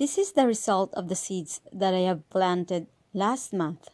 This is the result of the seeds that I have planted last month.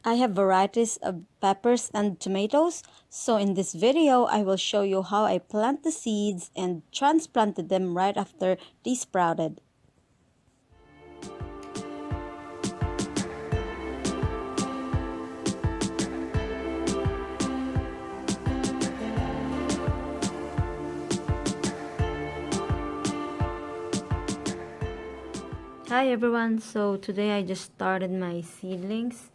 I have varieties of peppers and tomatoes, so in this video I will show you how I plant the seeds and transplanted them right after they sprouted. Hi everyone, so today I just started my seedlings.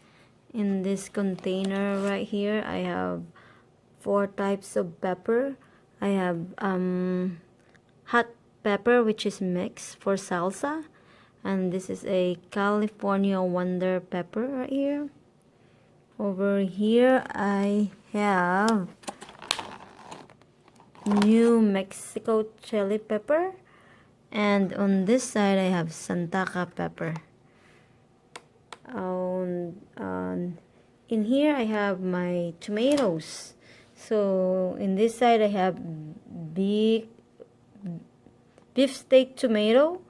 In this container right here I have 4 types of pepper. I have hot pepper, which is mixed for salsa, and this is a California Wonder pepper right here. Over here I have New Mexico chili pepper, and on this side I have Santaca pepper. In here I have my tomatoes. So in this side I have beef steak tomato.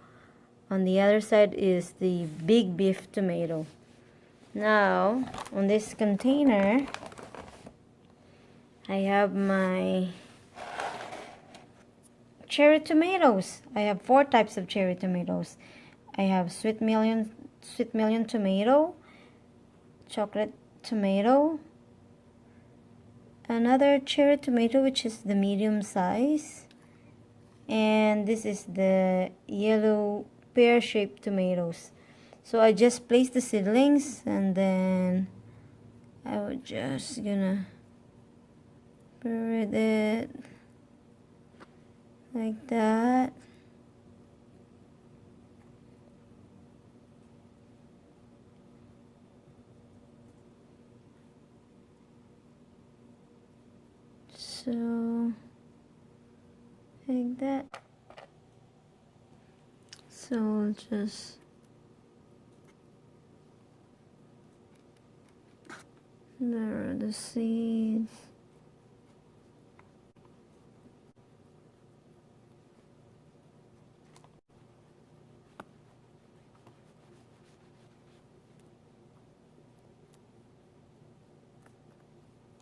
On the other side is the big beef tomato. Now on this container I have my cherry tomatoes. I have 4 types of cherry tomatoes. I have sweet million tomato, chocolate tomato, another cherry tomato which is the medium size, and this is the yellow pear-shaped tomatoes. So I just placed the seedlings, and then I will just gonna spread it like that. So like that. So just there are the seeds.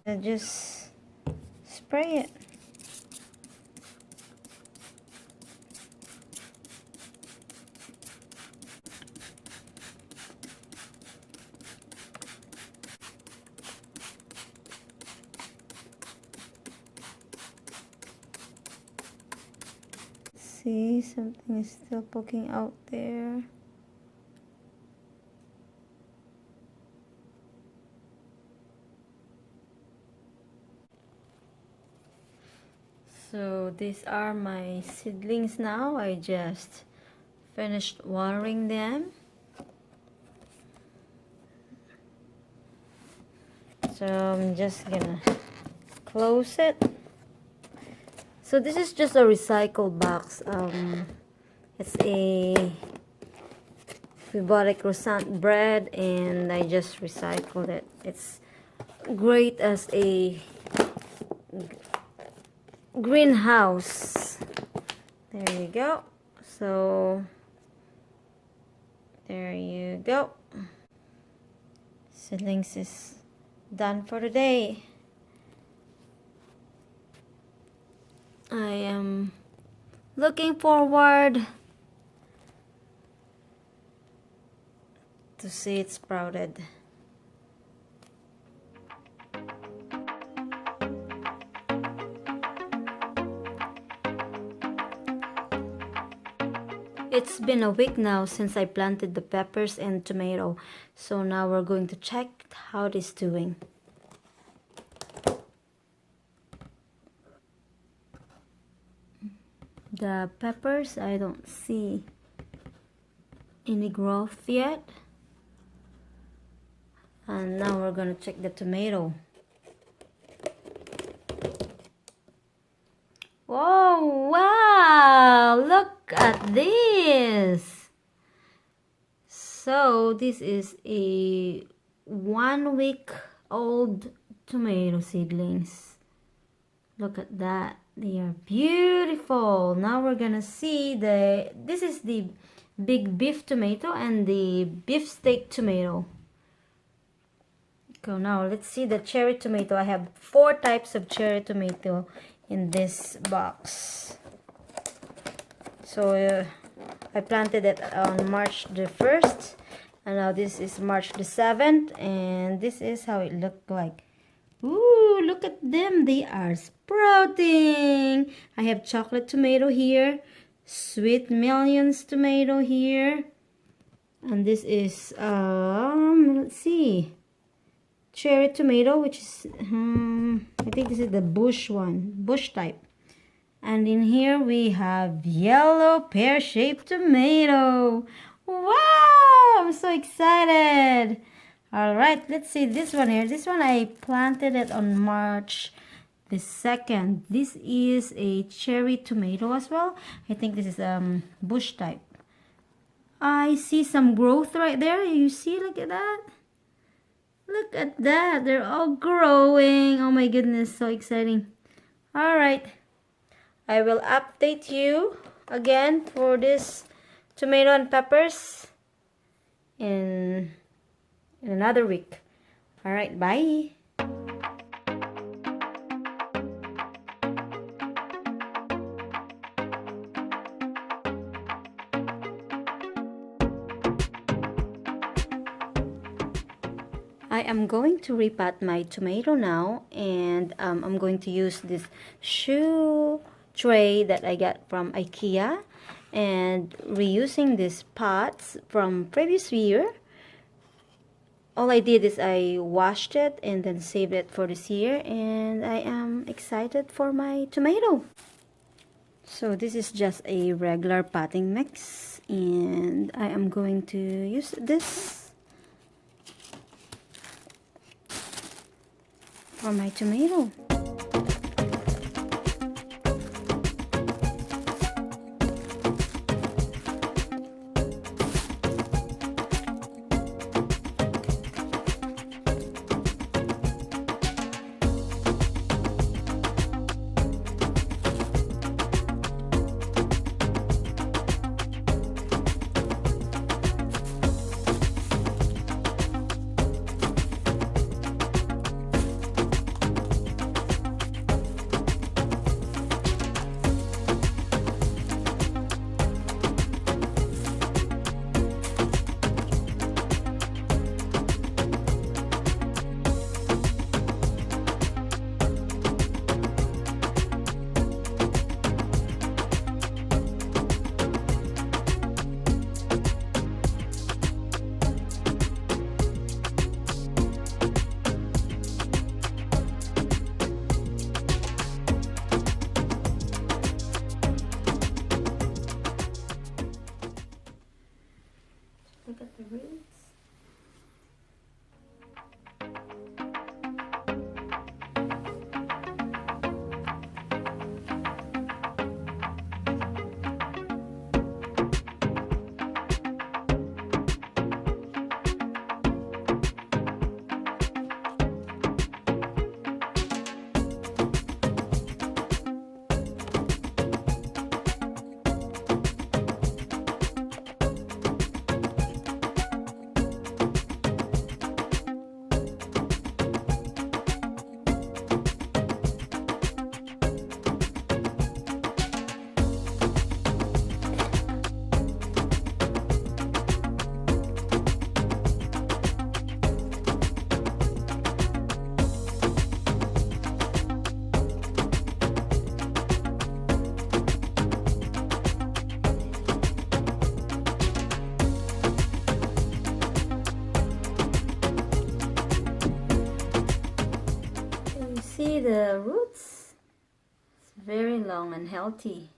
I just spray it. See, something is still poking out there. So these are my seedlings now. I just finished watering them. So I'm just gonna close it. So this is just a recycled box. It's we bought a croissant bread and I just recycled it. It's great as a greenhouse. There you go. So there you go. Seedlings is done for the day. I am looking forward to see it sprouted. It's been a week now since I planted the peppers and tomato, so now we're going to check how it is doing. The peppers, I don't see any growth yet. And now we're gonna check the tomato. Whoa, wow, look at this. So this is a 1 week old tomato seedlings. Look at that. They are beautiful. Now we're gonna see this is the big beef tomato and the beef steak tomato. So now let's see the cherry tomato. I have 4 types of cherry tomato in this box. So I planted it on March the 1st, and now this is March the 7th, and this is how it looked like. Ooh, look at them. They are sprouting. I have chocolate tomato here, sweet millions tomato here, and this is let's see, cherry tomato, which is I think this is the bush one, bush type. And in here we have yellow pear-shaped tomato. Wow, I'm so excited. All right, let's see this one here. This one I planted it on March the 2nd. This is a cherry tomato as well. I think this is bush type. I see some growth right there. You see, look at that. Look at that. They're all growing. Oh my goodness, so exciting. All right. I will update you again for this tomato and peppers in another week. All right, bye. I am going to repot my tomato now, and I'm going to use this shoe tray that I got from IKEA and reusing these pots from previous year. All I did is I washed it and then saved it for this year, and I am excited for my tomato. So this is just a regular potting mix, and I am going to use this for my tomato. Look at the roots. See the roots? It's very long and healthy.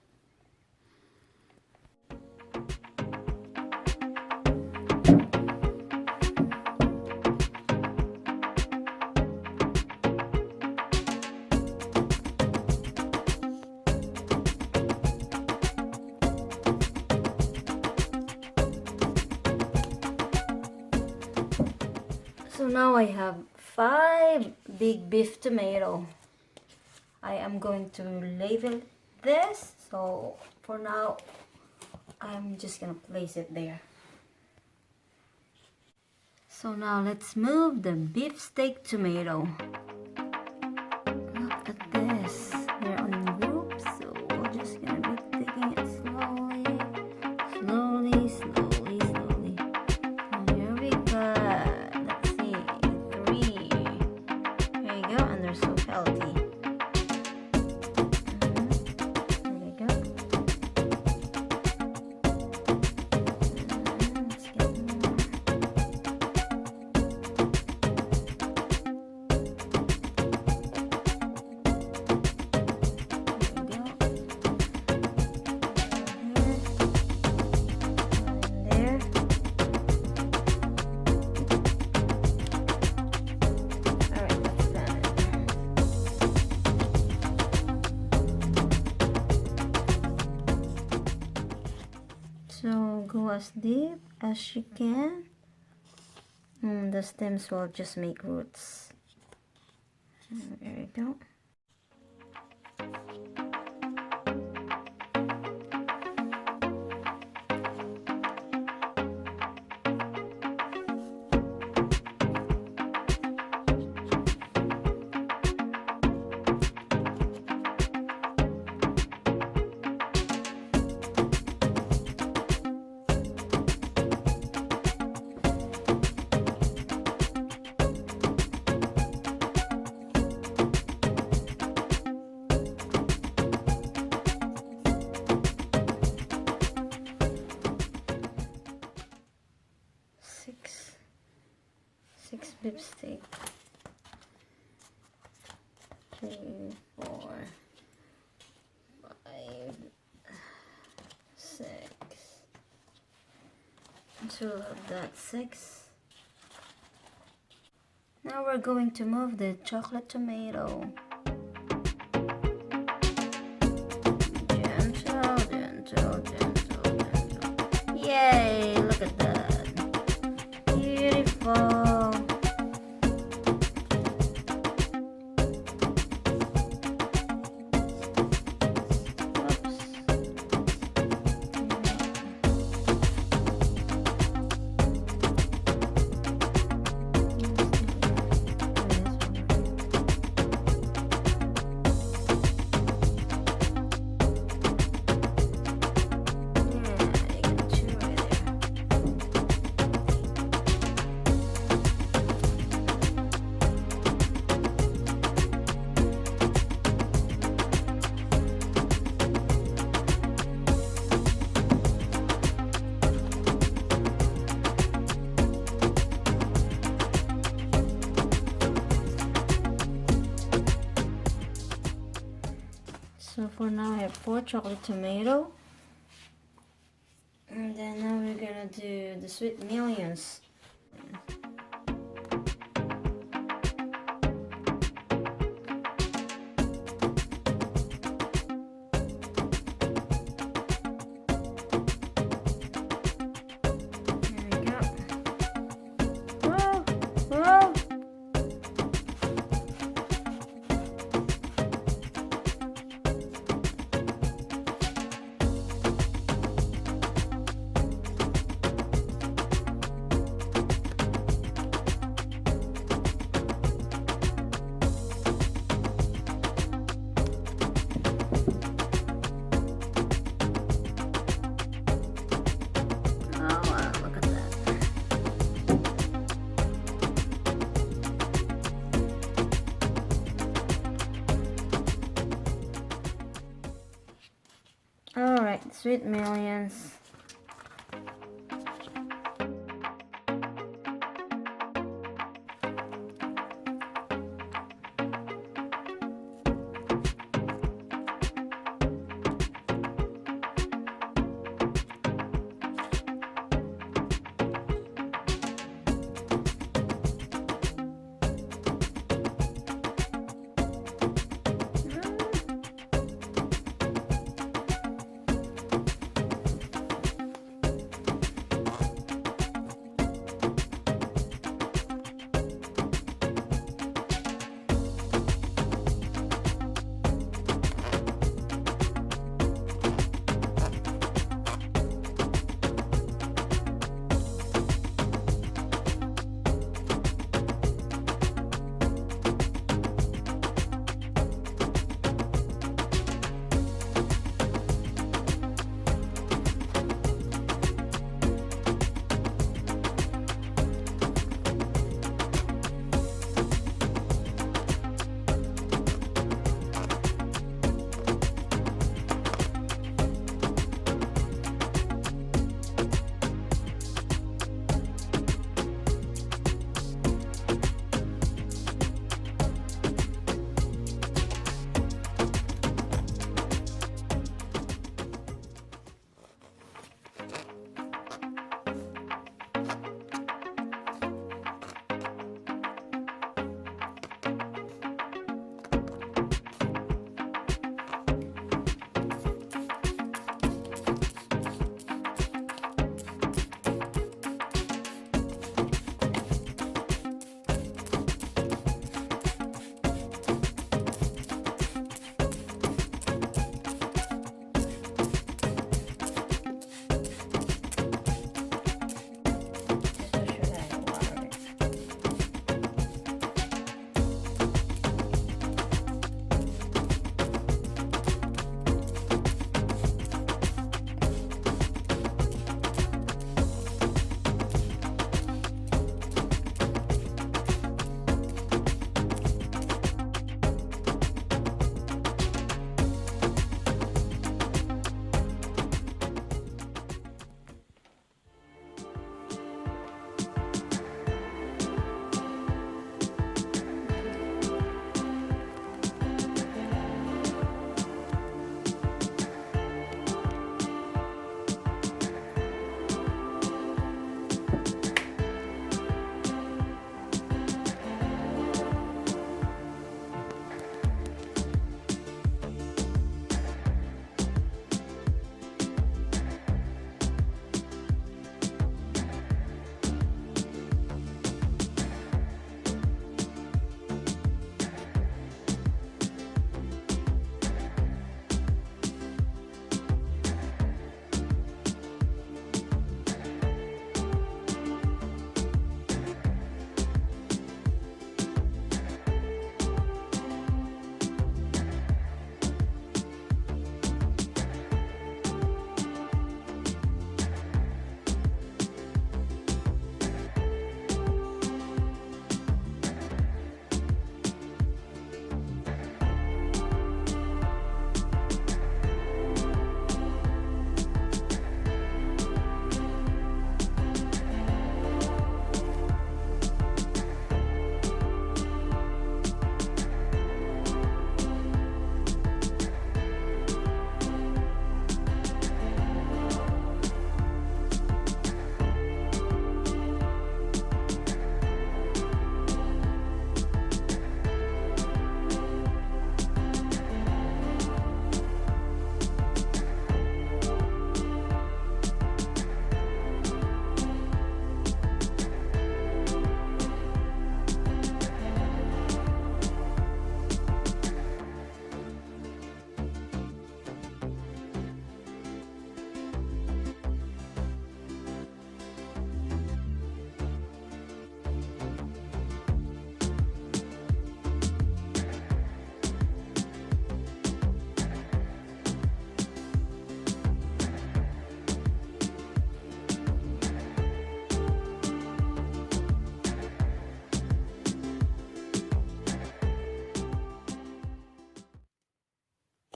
So now I have 5 big beef tomato. I am going to label this. So for now, I'm just gonna place it there. So now let's move the beefsteak tomato. Look at this. They're on groups, so we're just gonna be taking it slowly, slowly, slowly, slowly. And here we go. Let's see, 3. There you go, and they're so healthy. There we go. Let's get more. So go as deep as you can. The stems will just make roots. There we go. Six beefsteak. 3, 4, 5, 6. So that's 6. Now we're going to move the chocolate tomato. Gentle, gentle, gentle, gentle. Yay! Look at that. Beautiful. So for now I have 4 chocolate tomato. And then now we're gonna do the sweet millions. There we go. Whoa! Whoa! Alright, sweet millions.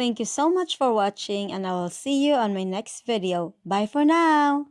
Thank you so much for watching, and I will see you on my next video. Bye for now!